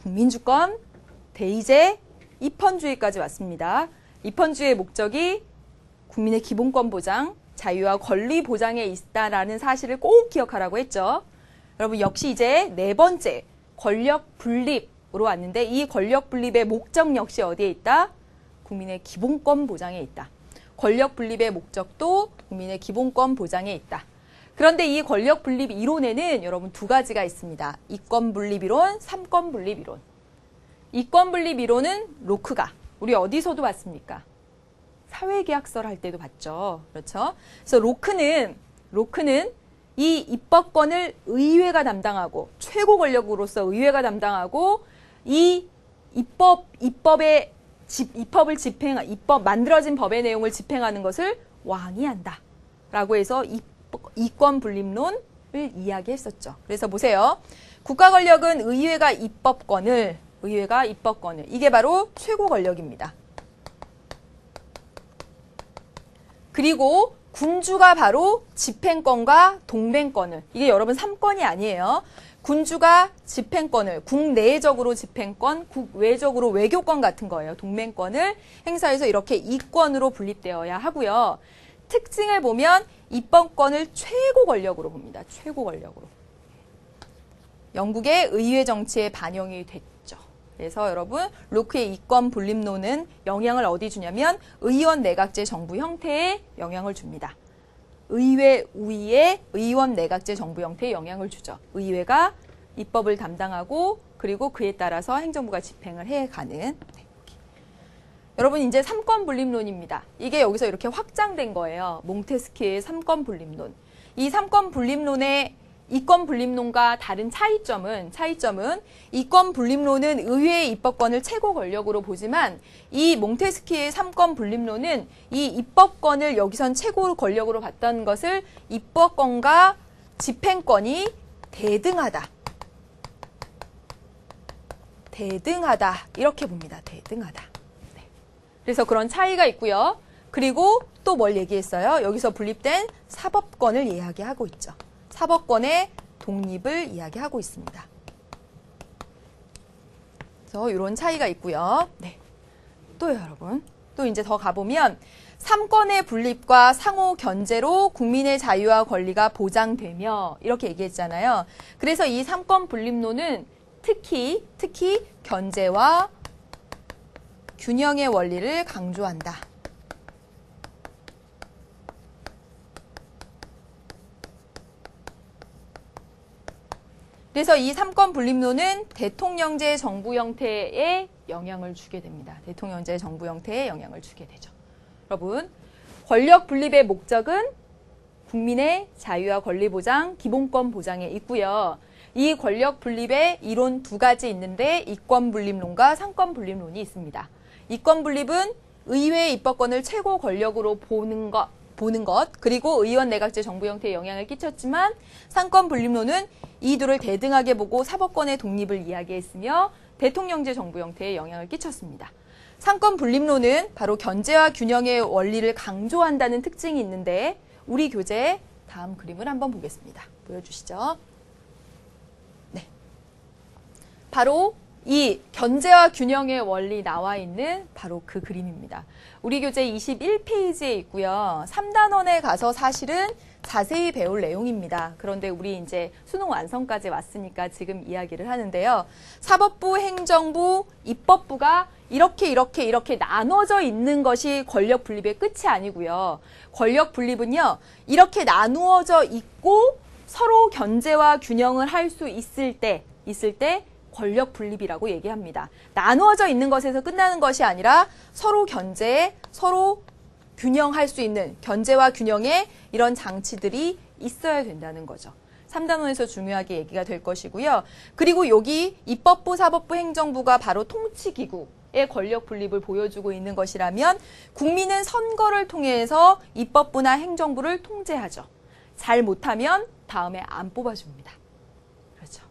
S1: 국민주권, 대의제, 입헌주의까지 왔습니다. 입헌주의의 목적이 국민의 기본권 보장, 자유와 권리 보장에 있다라는 사실을 꼭 기억하라고 했죠. 여러분 역시 이제 네 번째 권력 분립으로 왔는데 이 권력 분립의 목적 역시 어디에 있다? 국민의 기본권 보장에 있다. 권력 분립의 목적도 국민의 기본권 보장에 있다. 그런데 이 권력 분립 이론에는 여러분 두 가지가 있습니다. 이권 분립 이론, 삼권 분립 이론. 이권 분립 이론은 로크가 우리 어디서도 봤습니까? 사회계약서를 할 때도 봤죠. 그렇죠? 그래서 로크는 이 입법권을 의회가 담당하고 최고 권력으로서 의회가 담당하고 이 입법을 만들어진 법의 내용을 집행하는 것을 왕이 한다. 라고 해서 이권 분립론을 이야기했었죠. 그래서 보세요. 국가 권력은 의회가 입법권을 이게 바로 최고 권력입니다. 그리고 군주가 바로 집행권과 동맹권을 이게 여러분 3권이 아니에요. 군주가 집행권을 국내적으로 집행권, 국외적으로 외교권 같은 거예요. 동맹권을 행사해서 이렇게 이권으로 분립되어야 하고요. 특징을 보면 입법권을 최고 권력으로 봅니다. 최고 권력으로. 영국의 의회 정치에 반영이 됐죠. 그래서 여러분 로크의 이권 분립론은 영향을 어디 주냐면 의원 내각제 정부 형태에 영향을 줍니다. 의회 우위에 의원 내각제 정부 형태에 영향을 주죠. 의회가 입법을 담당하고 그리고 그에 따라서 행정부가 집행을 해가는. 여러분 이제 삼권 분립론입니다. 이게 여기서 이렇게 확장된 거예요. 몽테스키의 삼권 분립론. 이 삼권 분립론의 이권 분립론과 다른 차이점은 이권 분립론은 의회의 입법권을 최고 권력으로 보지만 이 몽테스키의 삼권 분립론은 이 입법권을 여기선 최고 권력으로 봤던 것을 입법권과 집행권이 대등하다. 대등하다 이렇게 봅니다. 대등하다. 네. 그래서 그런 차이가 있고요. 그리고 또 뭘 얘기했어요? 여기서 분립된 사법권을 이야기하고 있죠. 사법권의 독립을 이야기하고 있습니다. 그래서 이런 차이가 있고요. 네. 또요, 여러분. 또 이제 더 가보면 삼권의 분립과 상호 견제로 국민의 자유와 권리가 보장되며 이렇게 얘기했잖아요. 그래서 이 삼권 분립론은 특히 견제와 균형의 원리를 강조한다. 그래서 이 삼권 분립론은 대통령제 정부 형태에 영향을 주게 됩니다. 대통령제 정부 형태에 영향을 주게 되죠. 여러분, 권력 분립의 목적은 국민의 자유와 권리 보장, 기본권 보장에 있고요. 이 권력 분립의 이론 두 가지 있는데 이권 분립론과 상권 분립론이 있습니다. 이권 분립은 의회의 입법권을 최고 권력으로 보는 것, 그리고 의원 내각제 정부 형태에 영향을 끼쳤지만 상권 분립론은 이 둘을 대등하게 보고 사법권의 독립을 이야기했으며 대통령제 정부 형태에 영향을 끼쳤습니다. 상권 분립론은 바로 견제와 균형의 원리를 강조한다는 특징이 있는데 우리 교재의 다음 그림을 한번 보겠습니다. 보여주시죠. 네, 바로 이 견제와 균형의 원리 나와 있는 바로 그 그림입니다. 우리 교재 21페이지에 있고요. 3단원에 가서 사실은 자세히 배울 내용입니다. 그런데 우리 이제 수능 완성까지 왔으니까 지금 이야기를 하는데요. 사법부, 행정부, 입법부가 이렇게 나눠져 있는 것이 권력 분립의 끝이 아니고요. 권력 분립은요. 이렇게 나누어져 있고 서로 견제와 균형을 할 수 있을 때 권력 분립이라고 얘기합니다. 나누어져 있는 것에서 끝나는 것이 아니라 서로 견제에 서로 균형할 수 있는 견제와 균형의 이런 장치들이 있어야 된다는 거죠. 3단원에서 중요하게 얘기가 될 것이고요. 그리고 여기 입법부, 사법부, 행정부가 바로 통치기구의 권력 분립을 보여주고 있는 것이라면 국민은 선거를 통해서 입법부나 행정부를 통제하죠. 잘 못하면 다음에 안 뽑아줍니다. 그렇죠.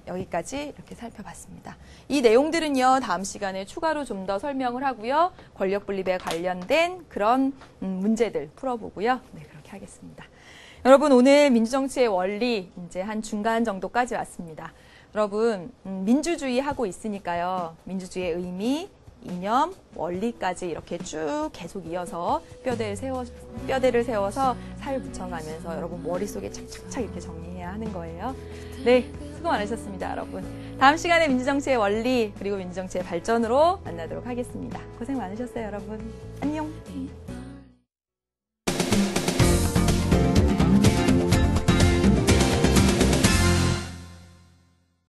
S1: 여기까지 이렇게 살펴봤습니다. 이 내용들은요, 다음 시간에 추가로 좀 더 설명을 하고요. 권력 분립에 관련된 그런 문제들 풀어보고요. 네, 그렇게 하겠습니다. 여러분, 오늘 민주정치의 원리 이제 한 중간 정도까지 왔습니다. 여러분, 민주주의 하고 있으니까요. 민주주의의 의미, 이념, 원리까지 이렇게 쭉 계속 이어서 뼈대를 세워서 살 붙여가면서 여러분 머릿속에 착착착 이렇게 정리해야 하는 거예요. 네, 수고 많으셨습니다, 여러분. 다음 시간에 민주정치의 원리 그리고 민주정치의 발전으로 만나도록 하겠습니다. 고생 많으셨어요, 여러분. 안녕.